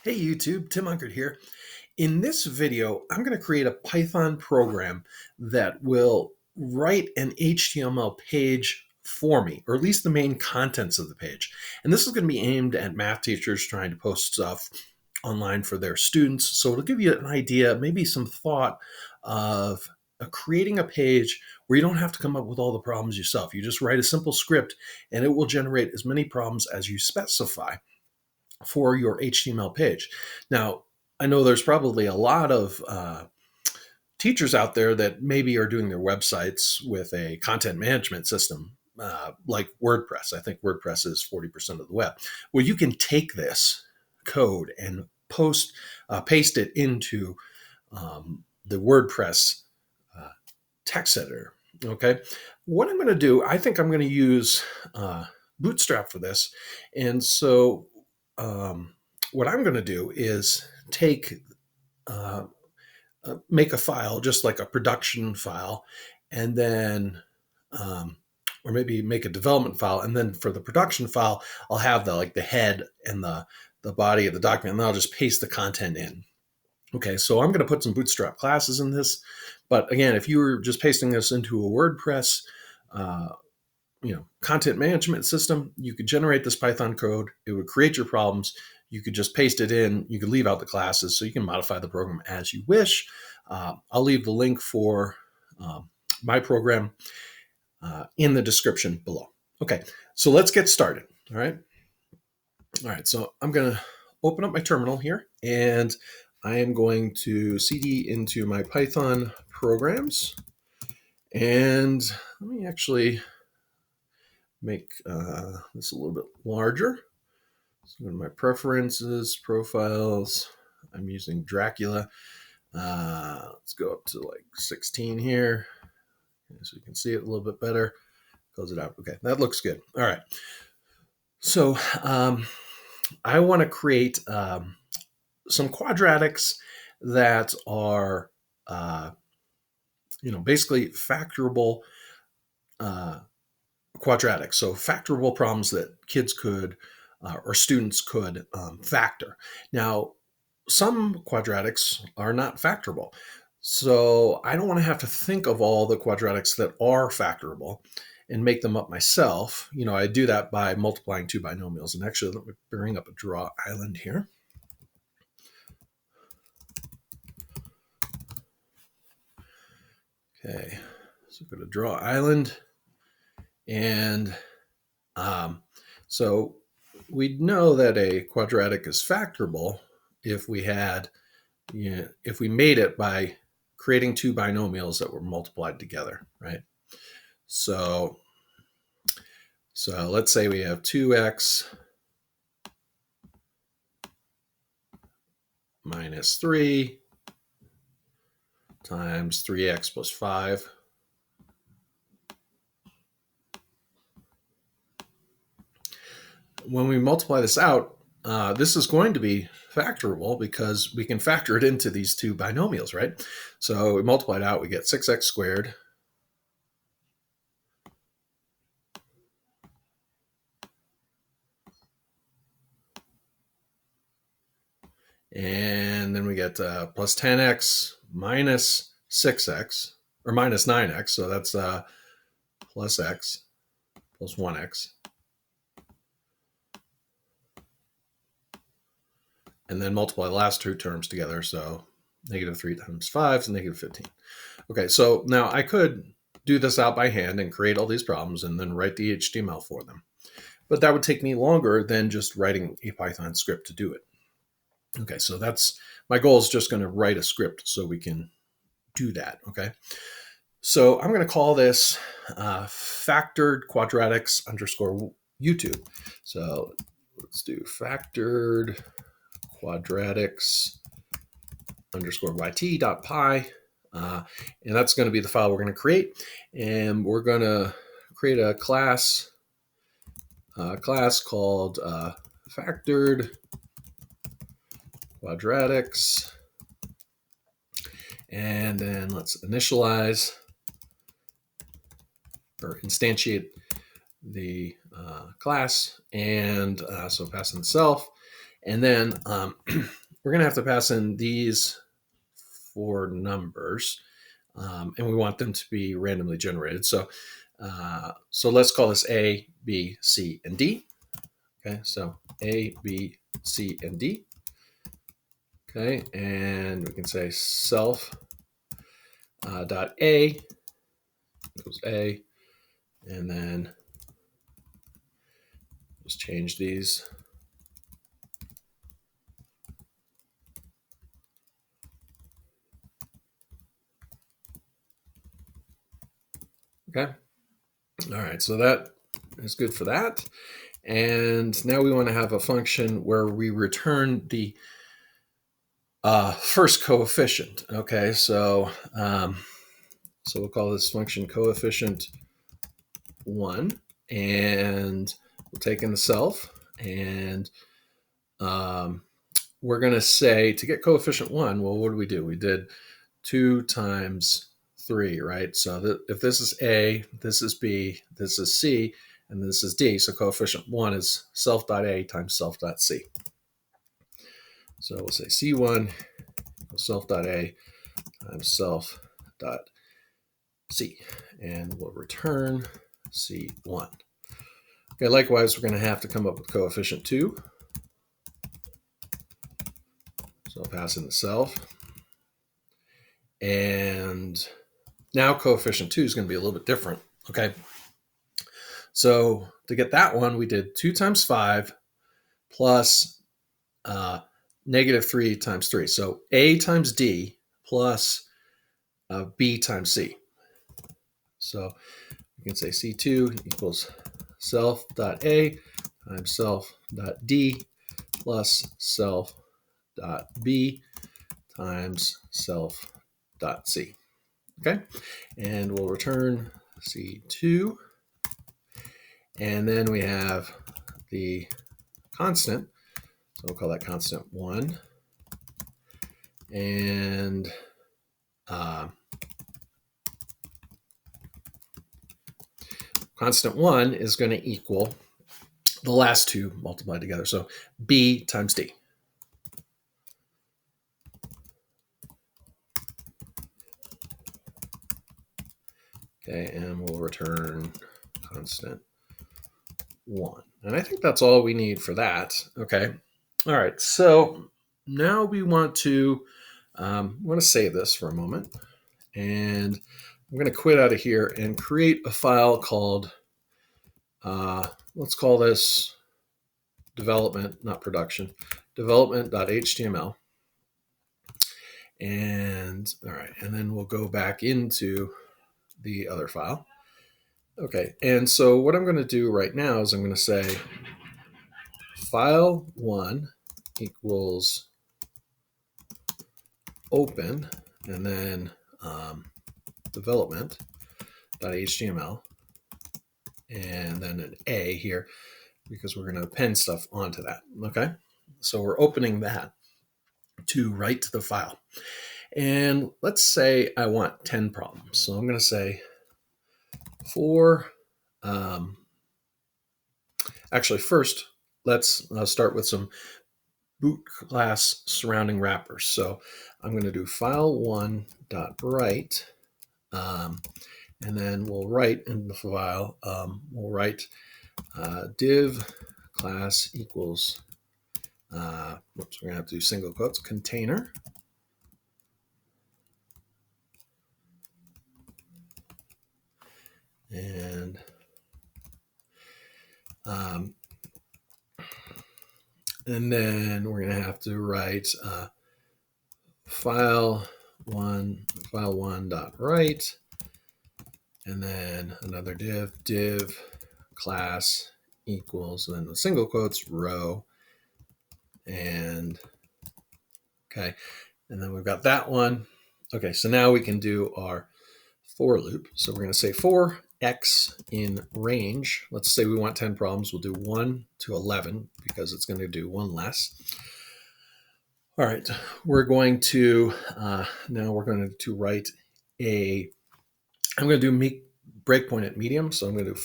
Hey YouTube, Tim Unkert here. In this video, I'm going to create a Python program that will write an HTML page for me, or at least the main contents of the page. And this is going to be aimed at math teachers trying to post stuff online for their students. So it'll give you an idea, maybe some thought of creating a page where you don't have to come up with all the problems yourself. You just write a simple script and it will generate as many problems as you specify for your HTML page. Now, I know there's probably a lot of teachers out there that maybe are doing their websites with a content management system like WordPress. I think WordPress is 40% of the web. Well, you can take this code and paste it into the WordPress text editor. Okay, what I'm going to do, I think I'm going to use Bootstrap for this, and so what I'm going to do is make a file just like a production file, and then or maybe make a development file, and then for the production file, I'll have the head and the body of the document, and then I'll just paste the content in. Okay, so I'm going to put some Bootstrap classes in this, but again, if you were just pasting this into a WordPress content management system, you could generate this Python code. It would create your problems. You could just paste it in. You could leave out the classes, so you can modify the program as you wish. I'll leave the link for my program in the description below. Okay, so let's get started. All right. So I'm going to open up my terminal here, and I am going to cd into my Python programs. And let me actually make this a little bit larger. So go to my preferences, profiles. I'm using Dracula. Let's go up to like 16 here, so you can see it a little bit better. Close it out. Okay, that looks good. All right. So I want to create some quadratics that are, basically factorable quadratics. So factorable problems that kids could or students could factor. Now, some quadratics are not factorable. So I don't want to have to think of all the quadratics that are factorable and make them up myself. I do that by multiplying two binomials. And actually, let me bring up a draw island here. Okay, so go to draw island. And so we know that a quadratic is factorable if we made it by creating two binomials that were multiplied together, right? So let's say we have 2x minus 3 times 3x plus 5. When we multiply this out, this is going to be factorable because we can factor it into these two binomials, right? So we multiply it out, we get 6x squared and then we get plus 10x minus 6x, or minus 9x, so that's plus x plus 1x. And then multiply the last two terms together, so negative 3 times 5 is negative 15. Okay, so now I could do this out by hand and create all these problems and then write the HTML for them. But that would take me longer than just writing a Python script to do it. Okay, so that's my goal, is just going to write a script so we can do that. Okay, so I'm going to call this factored quadratics underscore YouTube. So let's do factored quadratics underscore yt.py. And that's going to be the file we're going to create. And we're going to create a class called factored quadratics. And then let's initialize or instantiate the class. And so pass in self. And then we're going to have to pass in these 4 numbers, and we want them to be randomly generated. So let's call this A, B, C, and D. Okay, so A, B, C, and D. Okay, and we can say self dot A equals A, and then just change these. Okay, all right, so that is good for that. And now we want to have a function where we return the first coefficient. Okay, so we'll call this function coefficient 1, and we'll take in the self, and we're going to say to get coefficient 1, well, what do? We did 2 times 3, right? So if this is A, this is B, this is C, and this is D, so coefficient 1 is self.A times self.C. So we'll say C1 equals self.A times self.C, and we'll return C1. Okay, likewise, we're going to have to come up with coefficient 2. So I'll pass in the self. And now coefficient 2 is going to be a little bit different. Okay, so to get that one, we did 2 times 5 plus negative 3 times 3. So A times D plus B times C. So we can say C2 equals self.A times self.D plus self.B times self.C. Okay, and we'll return C2. And then we have the constant. So we'll call that constant 1. And constant 1 is going to equal the last 2 multiplied together. So B times D. Okay, and we'll return constant 1. And I think that's all we need for that. Okay. All right. So now we want to save this for a moment. And I'm going to quit out of here and create a file called, let's call this development, not production, development.html. And all right, and then we'll go back into the other file. Okay, and so what I'm going to do right now is I'm going to say file1 equals open, and then development.html, and then an A here because we're going to append stuff onto that. Okay, so we're opening that to write to the file. And let's say I want 10 problems. So I'm going to say for, actually first, let's start with some boot class surrounding wrappers. So I'm going to do file1.write, and then we'll write in the file, we'll write div class equals, we're going to have to do single quotes, container. And then we're going to have to write file1.write, and then another div class equals, and then the single quotes row, and okay, and then we've got that one. Okay, so now we can do our for loop. So we're going to say for x in range. Let's say we want 10 problems. We'll do 1 to 11 because it's going to do 1 less. All right, we're going to, now we're going to write I'm going to do breakpoint at medium. So I'm going to do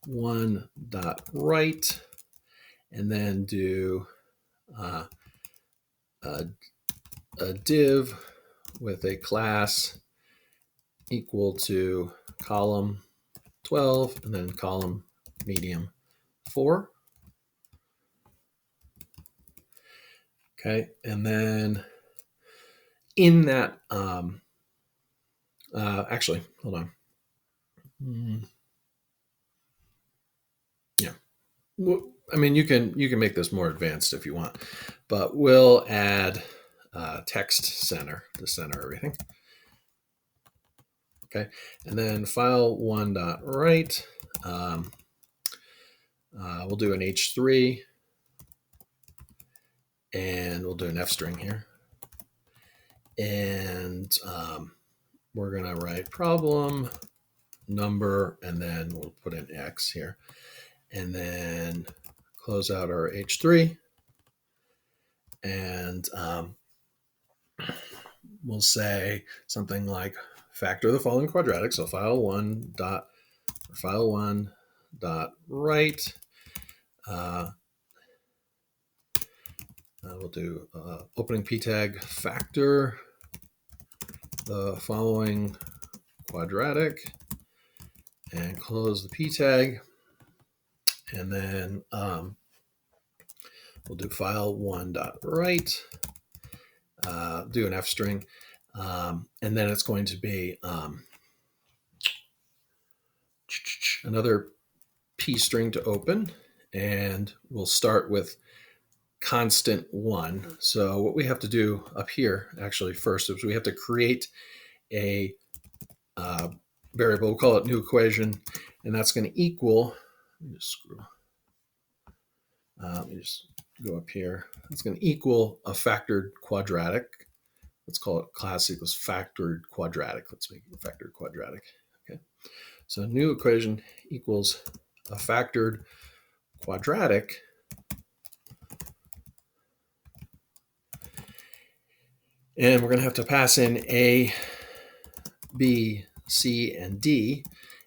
file1.write, and then do uh, a div with a class equal to column 12 and then column medium 4. Okay, and then in that, actually, hold on. Yeah, I mean, you can make this more advanced if you want, but we'll add text center to center everything. Okay, and then file1.write. We'll do an H3, and we'll do an F string here, and we're gonna write problem number, and then we'll put an X here, and then close out our H3, and we'll say something like factor the following quadratic. So file1 dot write. We'll do opening p tag factor the following quadratic and close the p tag, and then we'll do file1 dot write. Do an F string, and then it's going to be another p string to open, and we'll start with constant 1. So what we have to do up here actually first is we have to create a variable. We'll call it new equation, and that's going to equal, let me just go up here. It's going to equal a factored quadratic. Let's call it class equals factored quadratic. Let's make it a factored quadratic. Okay. So new equation equals a factored quadratic. And we're going to have to pass in A, B, C, and D.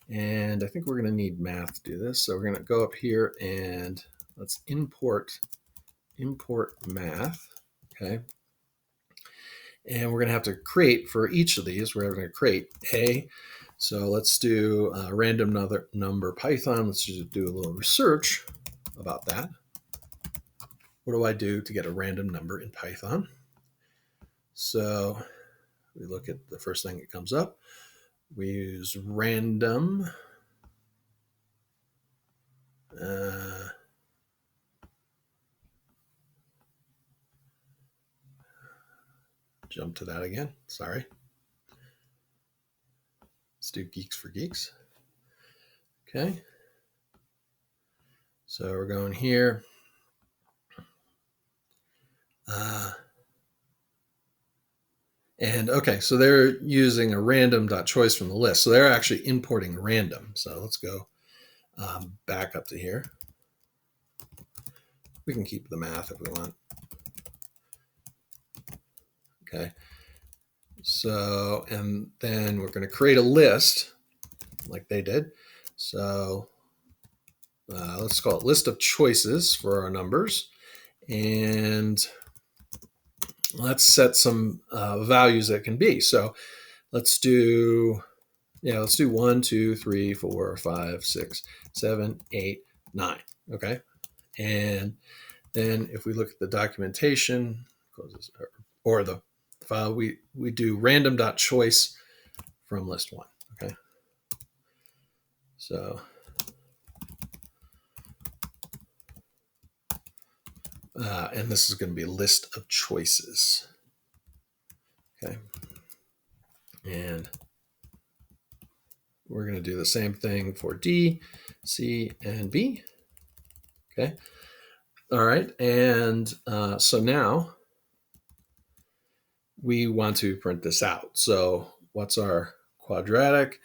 And I think we're going to need math to do this. So we're going to go up here and let's import math. Okay. And we're going to have to create for each of these. We're going to create A. So let's do random number Python. Let's just do a little research about that. What do I do to get a random number in Python? So we look at the first thing that comes up. We use random. Jump to that again. Sorry. Let's do geeks for geeks. Okay. So we're going here. And okay, so they're using a random.choice from the list. So they're actually importing random. So let's go back up to here. We can keep the math if we want. Okay. So, and then we're going to create a list like they did. So let's call it list of choices for our numbers. And let's set some values that can be. So let's do 1, 2, 3, 4, 5, 6, 7, 8, 9. Okay. And then if we look at the documentation, or the file, we do random.choice from list 1. Okay. So and this is going to be a list of choices. Okay. And we're going to do the same thing for D, C, and B. Okay. All right. And so now we want to print this out. So what's our quadratic?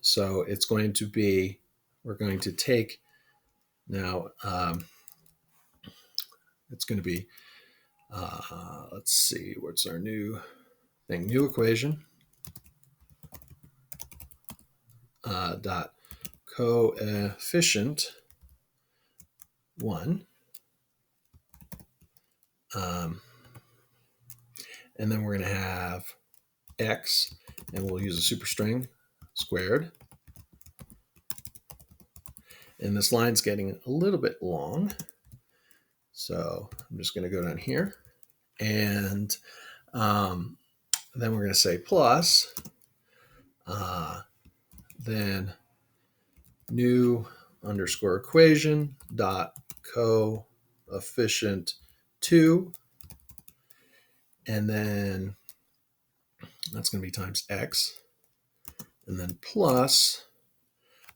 So it's going to be, we're going to take now, it's going to be, let's see, what's our new thing? New equation dot coefficient 1. and then we're going to have x, and we'll use a superstring squared. And this line's getting a little bit long, so I'm just going to go down here, and then we're going to say plus, then new underscore equation dot coefficient 2, and then that's going to be times x, and then plus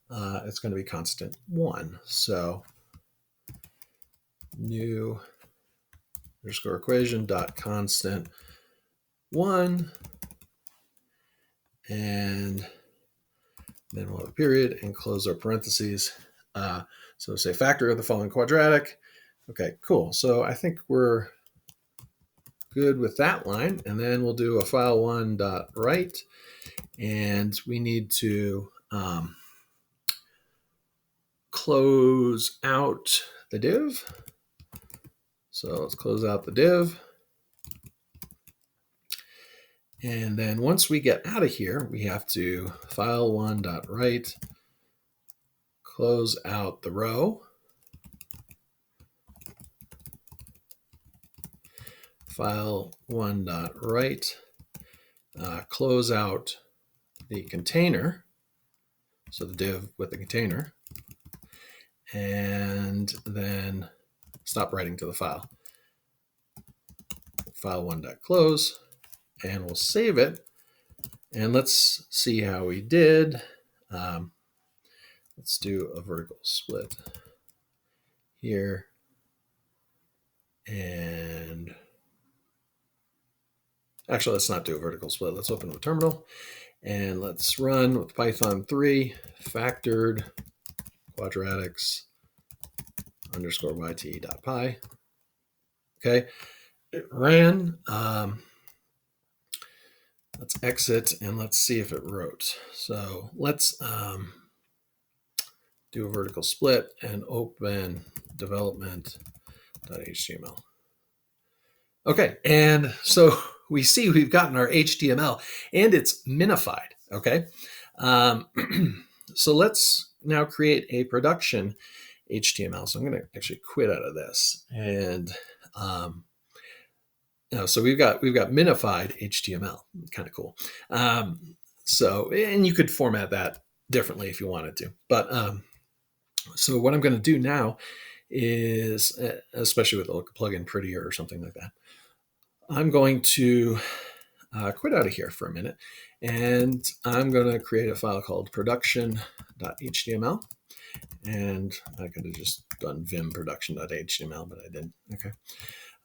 it's going to be constant 1. So new underscore equation dot constant 1, and then we'll have a period and close our parentheses. So say factor of the following quadratic. Okay, cool. So I think we're good with that line. And then we'll do a file1 dot write, and we need to close out the div. So let's close out the div. And then once we get out of here, we have to file1 dot write, close out the row, file1 dot write, close out the container, so the div with the container, and then stop writing to the file. File1 dot close, and we'll save it, and let's see how we did. Let's do a vertical split here, and actually let's not do a vertical split. Let's open the terminal, and let's run with Python 3 factored quadratics underscore yt.py. Okay, it ran. Let's exit and let's see if it wrote. So let's do a vertical split and open development.html. Okay, and so we see we've gotten our HTML and it's minified. Okay, so let's now create a production HTML. So I'm going to actually quit out of this, and so we've got minified HTML. Kind of cool. So, and you could format that differently if you wanted to. But so what I'm going to do now is, especially with a plugin prettier or something like that, I'm going to quit out of here for a minute, and I'm going to create a file called production.html. And I could have just done vim production.html, but I didn't. Okay.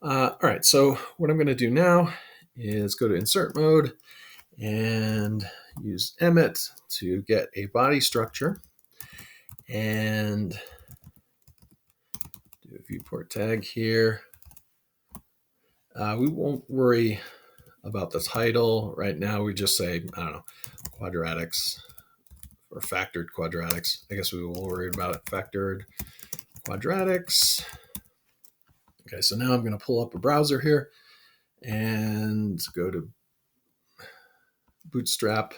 All right, so what I'm going to do now is go to insert mode and use emit to get a body structure, and do a viewport tag here. We won't worry about the title right now. We just say, I don't know, quadratics or factored quadratics. I guess we will worry about it, factored quadratics. Okay, so now I'm going to pull up a browser here and go to Bootstrap.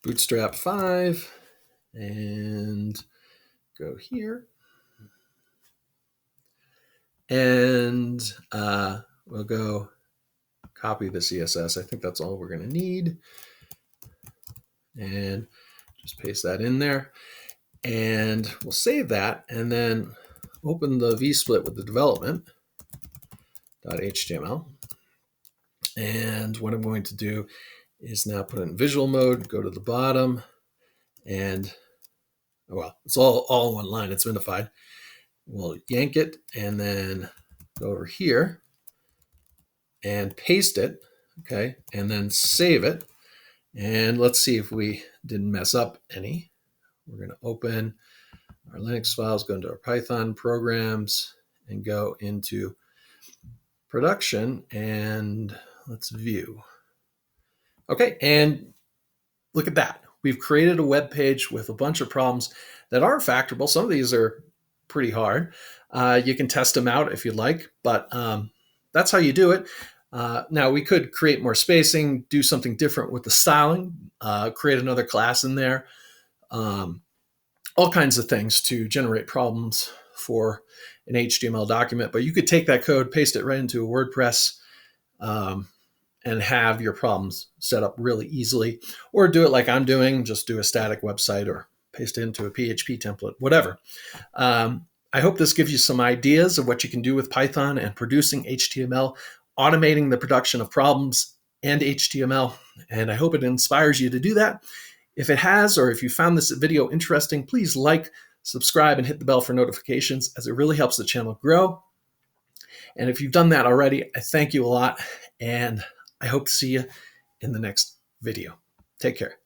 Bootstrap 5 and go here. And we'll go copy the CSS. I think that's all we're going to need. And just paste that in there. And we'll save that and then open the vsplit with the development.html. And what I'm going to do is now put it in visual mode, go to the bottom, and well, it's all in one line. It's minified. We'll yank it and then go over here and paste it. Okay, and then save it. And let's see if we didn't mess up any. We're going to open our Linux files, go into our Python programs, and go into production, and let's view. Okay, and look at that. We've created a web page with a bunch of problems that are factorable. Some of these are pretty hard. You can test them out if you'd like, but that's how you do it. Now, we could create more spacing, do something different with the styling, create another class in there, all kinds of things to generate problems for an HTML document. But you could take that code, paste it right into a WordPress, and have your problems set up really easily, or do it like I'm doing, just do a static website or paste it into a PHP template, whatever. I hope this gives you some ideas of what you can do with Python and producing HTML, automating the production of problems and HTML. And I hope it inspires you to do that. If it has, or if you found this video interesting, please like, subscribe, and hit the bell for notifications, as it really helps the channel grow. And if you've done that already, I thank you a lot, and I hope to see you in the next video. Take care.